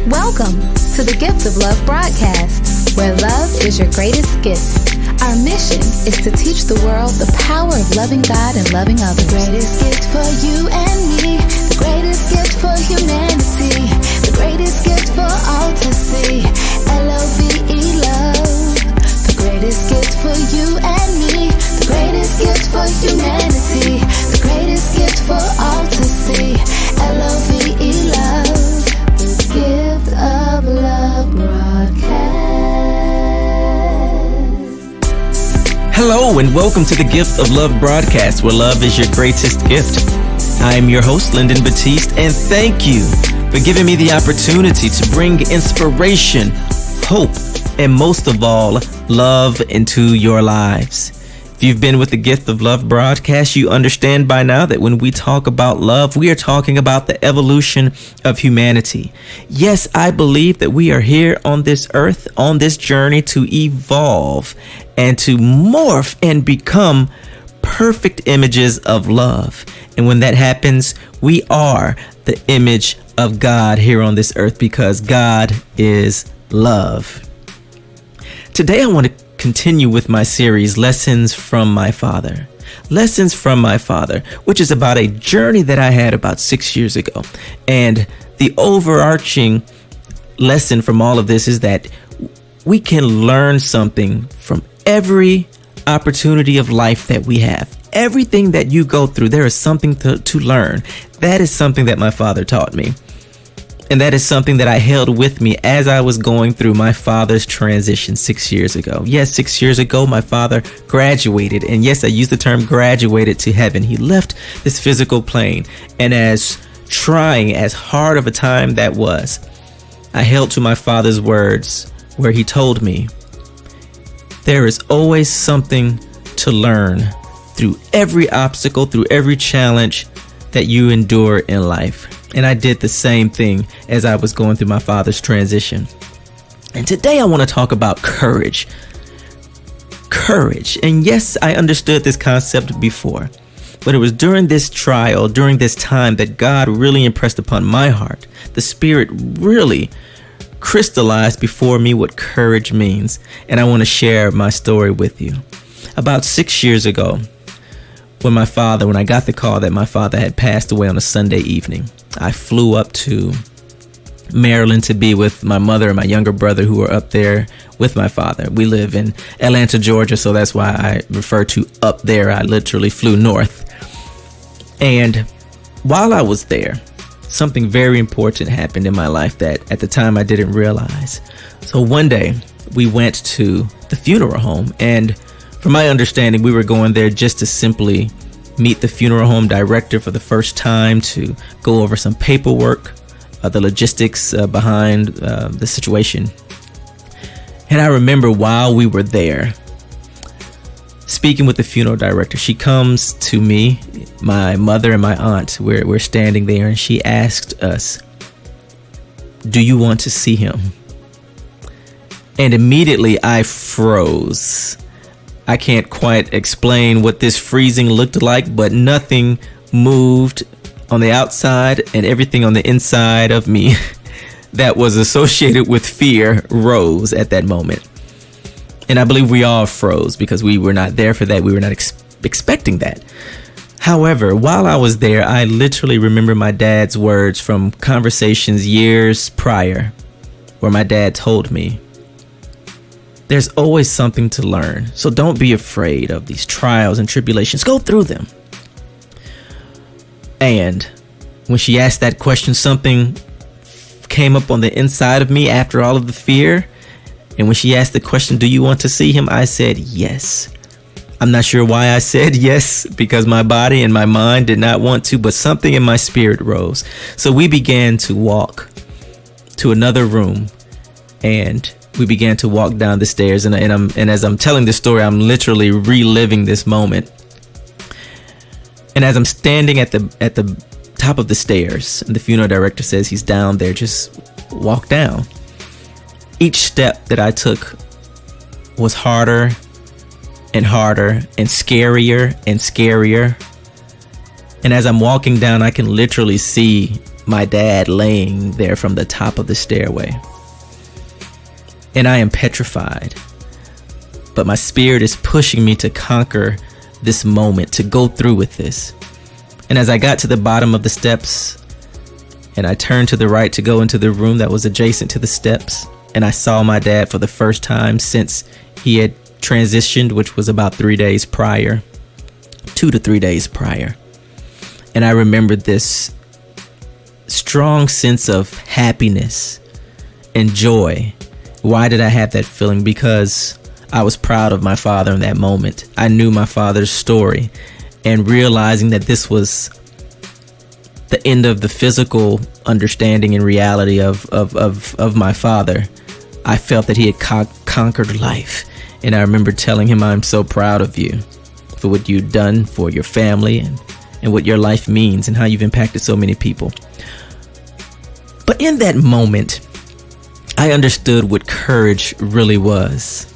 Welcome to the Gift of Love broadcast, where love is your greatest gift. Our mission is to teach the world the power of loving God and loving others. The greatest gift for you and me, the greatest gift for humanity, the greatest gift for all to see. L-O-V-E, love. The greatest gift for you and me, the greatest gift for humanity, the greatest gift for all to see. L-O-V-E, love. The Gift of Love broadcast. Hello and welcome to the Gift of Love broadcast, where love is your greatest gift. I am your host, Lyndon, and thank you for giving me the opportunity to bring inspiration, hope, and most of all, love into your lives. If you've been with the Gift of Love broadcast, you understand by now that when we talk about love, we are talking about the evolution of humanity. Yes, I believe that we are here on this earth, on this journey to evolve and to morph and become perfect images of love. And when that happens, we are the image of God here on this earth because God is love. Today, I want to continue with my series, Lessons from My Father. Lessons from My Father, which is about a journey that I had about 6 years ago. And the overarching lesson from all of this is that we can learn something from every opportunity of life that we have. Everything that you go through, there is something to learn. That is something that my father taught me. And that is something that I held with me as I was going through my father's transition 6 years ago. Yes, 6 years ago, my father graduated. And yes, I use the term graduated to heaven. He left this physical plane. And as trying, as hard of a time that was, I held to my father's words where he told me, there is always something to learn through every obstacle, through every challenge that you endure in life. And I did the same thing as I was going through my father's transition. And today I want to talk about courage. Courage. And yes, I understood this concept before, but it was during this trial, during this time, that God really impressed upon my heart. The Spirit really crystallized before me what courage means. And I want to share my story with you. About 6 years ago, when I got the call that my father had passed away on a Sunday evening, I flew up to Maryland to be with my mother and my younger brother who were up there with my father. We live in Atlanta, Georgia, so that's why I refer to up there. I literally flew north. And while I was there, something very important happened in my life that at the time I didn't realize. So one day we went to the funeral home, and from my understanding, we were going there just to simply meet the funeral home director for the first time, to go over some paperwork, the logistics behind the situation. And I remember while we were there, speaking with the funeral director, she comes to me, my mother and my aunt. We're standing there, and she asked us, "Do you want to see him?" And immediately I froze. I can't quite explain what this freezing looked like, but nothing moved on the outside, and everything on the inside of me that was associated with fear rose at that moment. And I believe we all froze because we were not there for that. We were not expecting that. However, while I was there, I literally remember my dad's words from conversations years prior, where my dad told me, there's always something to learn. So don't be afraid of these trials and tribulations. Go through them. And when she asked that question, something came up on the inside of me after all of the fear. And when she asked the question, do you want to see him? I said, yes. I'm not sure why I said yes, because my body and my mind did not want to, but something in my spirit rose. So we began to walk to another room, and we began to walk down the stairs, and as I'm telling this story, I'm literally reliving this moment. And as I'm standing at the top of the stairs, and the funeral director says he's down there, just walk down. Each step that I took was harder and harder and scarier and scarier. And as I'm walking down, I can literally see my dad laying there from the top of the stairway. And I am petrified. But my spirit is pushing me to conquer this moment, to go through with this. And as I got to the bottom of the steps, and I turned to the right to go into the room that was adjacent to the steps, and I saw my dad for the first time since he had transitioned, which was about 3 days prior, 2 to 3 days prior. And I remembered this strong sense of happiness and joy. Why did I have that feeling? Because I was proud of my father in that moment. I knew my father's story, and realizing that this was the end of the physical understanding and reality of my father, I felt that he had conquered life. And I remember telling him, I'm so proud of you for what you've done for your family and what your life means and how you've impacted so many people. But in that moment, I understood what courage really was.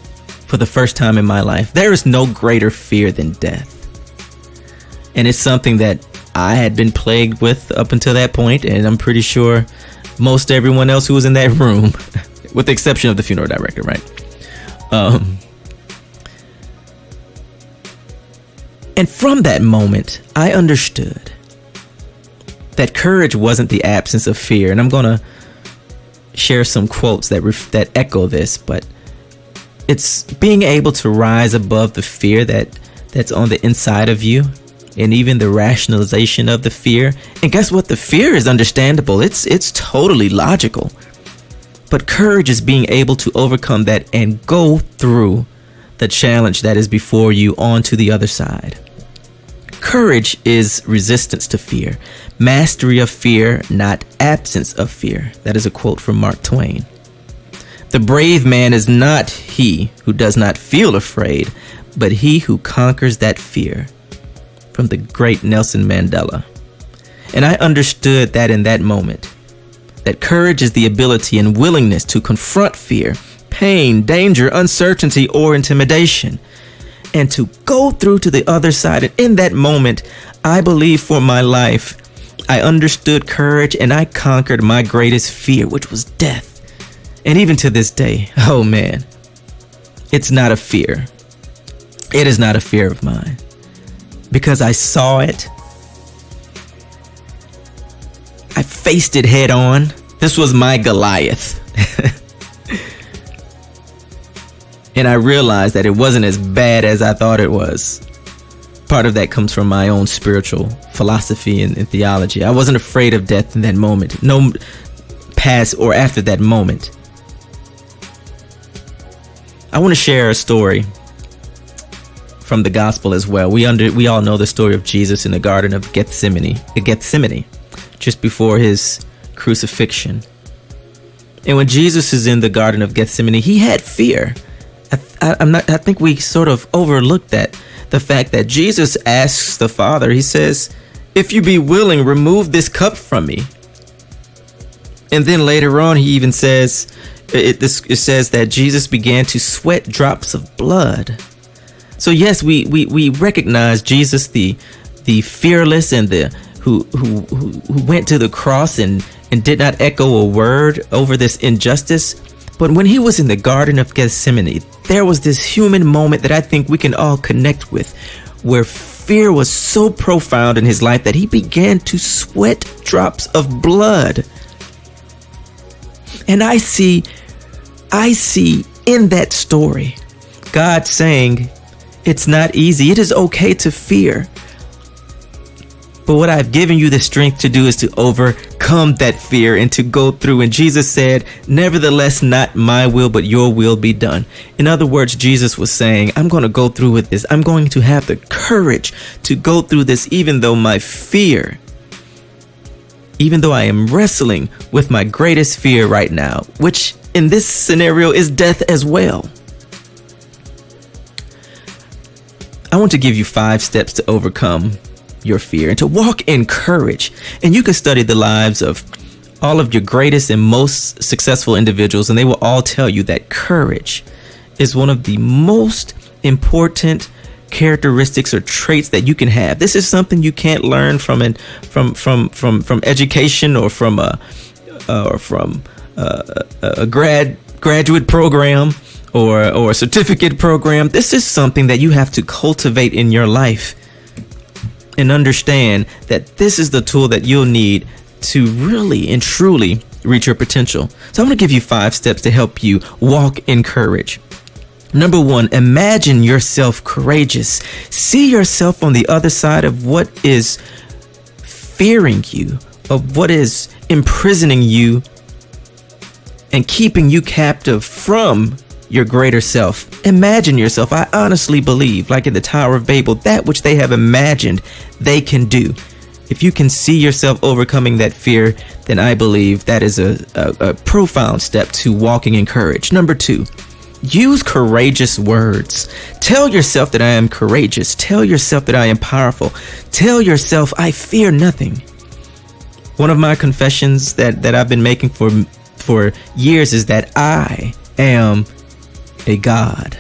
For the first time in my life, there is no greater fear than death. And it's something that I had been plagued with up until that point, and I'm pretty sure most everyone else who was in that room, with the exception of the funeral director, right? And from that moment, I understood that courage wasn't the absence of fear. And I'm going to share some quotes that echo this, but it's being able to rise above the fear that's on the inside of you, and even the rationalization of the fear. And guess what? The fear is understandable. It's totally logical. But courage is being able to overcome that and go through the challenge that is before you onto the other side. Courage is resistance to fear, mastery of fear, not absence of fear. That is a quote from Mark Twain. The brave man is not he who does not feel afraid, but he who conquers that fear. From the great Nelson Mandela. And I understood that in that moment, that courage is the ability and willingness to confront fear, pain, danger, uncertainty, or intimidation, and to go through to the other side. And in that moment, I believe for my life, I understood courage and I conquered my greatest fear, which was death. And even to this day, oh man, it's not a fear. It is not a fear of mine. Because I saw it. I faced it head on. This was my Goliath. And I realized that it wasn't as bad as I thought it was. Part of that comes from my own spiritual philosophy and theology. I wasn't afraid of death in that moment. No past or after that moment. I want to share a story from the gospel as well. We all know the story of Jesus in the Garden of Gethsemane, just before his crucifixion. And when Jesus is in the Garden of Gethsemane, he had fear. I think we sort of overlooked that. The fact that Jesus asks the Father, he says, if you be willing, remove this cup from me. And then later on, he even says, it says that Jesus began to sweat drops of blood. So yes, we recognize Jesus, the fearless and the who went to the cross and did not echo a word over this injustice. But when he was in the Garden of Gethsemane, there was this human moment that I think we can all connect with, where fear was so profound in his life that he began to sweat drops of blood. And I see in that story, God saying, it's not easy. It is okay to fear. But what I've given you the strength to do is to overcome that fear and to go through. And Jesus said, nevertheless, not my will, but your will be done. In other words, Jesus was saying, I'm going to go through with this. I'm going to have the courage to go through this, even though my fear, even though I am wrestling with my greatest fear right now, which in this scenario is death as well. I want to give you 5 steps to overcome your fear and to walk in courage. And you can study the lives of all of your greatest and most successful individuals, and they will all tell you that courage is one of the most important characteristics or traits that you can have. This is something you can't learn from education or from a graduate program or a certificate program. This is something that you have to cultivate in your life and understand that this is the tool that you'll need to really and truly reach your potential. So I'm going to give you 5 steps to help you walk in courage. Number 1, imagine yourself courageous. See yourself on the other side of what is fearing you, of what is imprisoning you and keeping you captive from your greater self. Imagine yourself. I honestly believe, like in the Tower of Babel, that which they have imagined, they can do. If you can see yourself overcoming that fear, then I believe that is a profound step to walking in courage. Number 2, use courageous words. Tell yourself that I am courageous. Tell yourself that I am powerful. Tell yourself I fear nothing. One of my confessions that I've been making for years is that I am a God.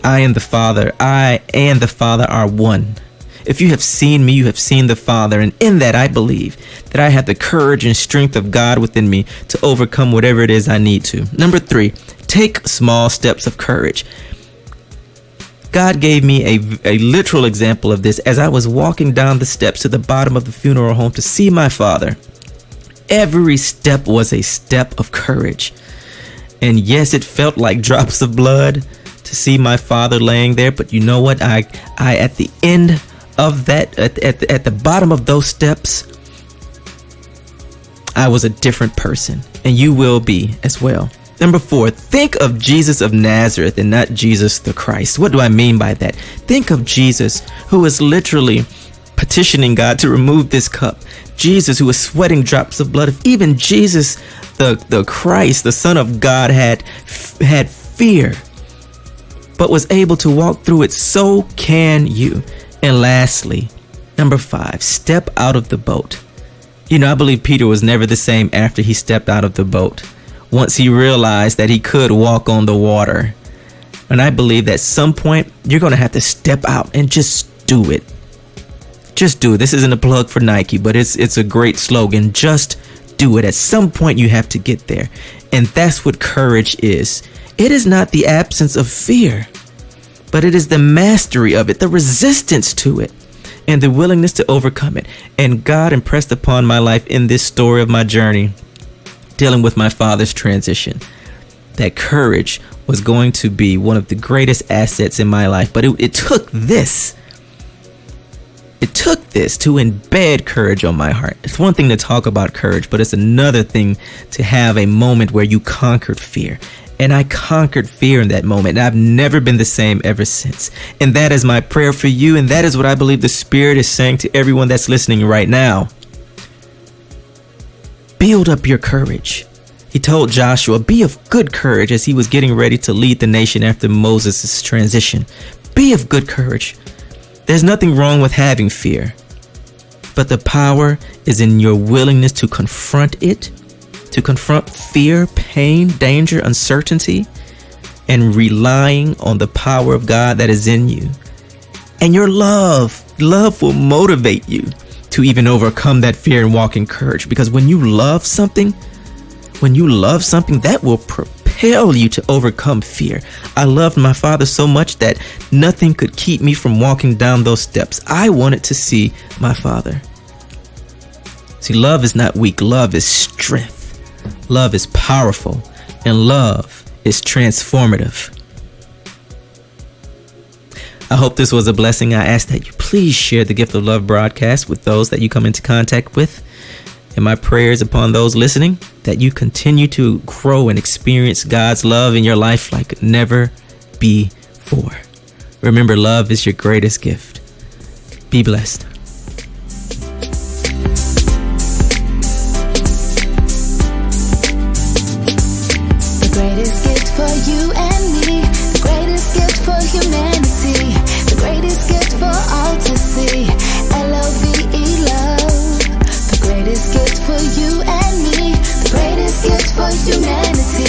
I am the Father. I and the Father are one. If you have seen me, you have seen the Father. And in that, I believe that I have the courage and strength of God within me to overcome whatever it is I need to. Number 3, take small steps of courage. God gave me a literal example of this as I was walking down the steps to the bottom of the funeral home to see my father. Every step was a step of courage. And yes, it felt like drops of blood to see my father laying there. But you know what? I at the end of that, at the bottom of those steps, I was a different person, and you will be as well. Number 4, think of Jesus of Nazareth and not Jesus the Christ. What do I mean by that? Think of Jesus, who is literally petitioning God to remove this cup. Jesus, who was sweating drops of blood. If even Jesus, the Christ, the Son of God, had fear, but was able to walk through it, so can you. And lastly, number 5, step out of the boat. You know, I believe Peter was never the same after he stepped out of the boat, once he realized that he could walk on the water. And I believe that at some point, you're going to have to step out and just do it. Just do it. This isn't a plug for Nike, but it's a great slogan. Just do it. At some point, you have to get there. And that's what courage is. It is not the absence of fear, but it is the mastery of it, the resistance to it, and the willingness to overcome it. And God impressed upon my life in this story of my journey, dealing with my father's transition, that courage was going to be one of the greatest assets in my life. But it took this. It took this to embed courage on my heart. It's one thing to talk about courage, but it's another thing to have a moment where you conquered fear. And I conquered fear in that moment. And I've never been the same ever since. And that is my prayer for you. And that is what I believe the Spirit is saying to everyone that's listening right now. Build up your courage. He told Joshua, be of good courage, as he was getting ready to lead the nation after Moses' transition. Be of good courage. There's nothing wrong with having fear, but the power is in your willingness to confront it, to confront fear, pain, danger, uncertainty, and relying on the power of God that is in you. And your love will motivate you to even overcome that fear and walk in courage. Because when you love something, that will propel you to overcome fear. I loved my father so much that nothing could keep me from walking down those steps. I wanted to see my father. See, love is not weak. Love is strength. Love is powerful. And love is transformative. I hope this was a blessing. I ask that you please share the Gift of Love broadcast with those that you come into contact with. And my prayers upon those listening, that you continue to grow and experience God's love in your life like never before. Remember, love is your greatest gift. Be blessed. The greatest gift for you and me, the greatest gift for humanity, the greatest gift for all to see. L-O-V-E, love. The greatest gift for you and me, the greatest gift for humanity.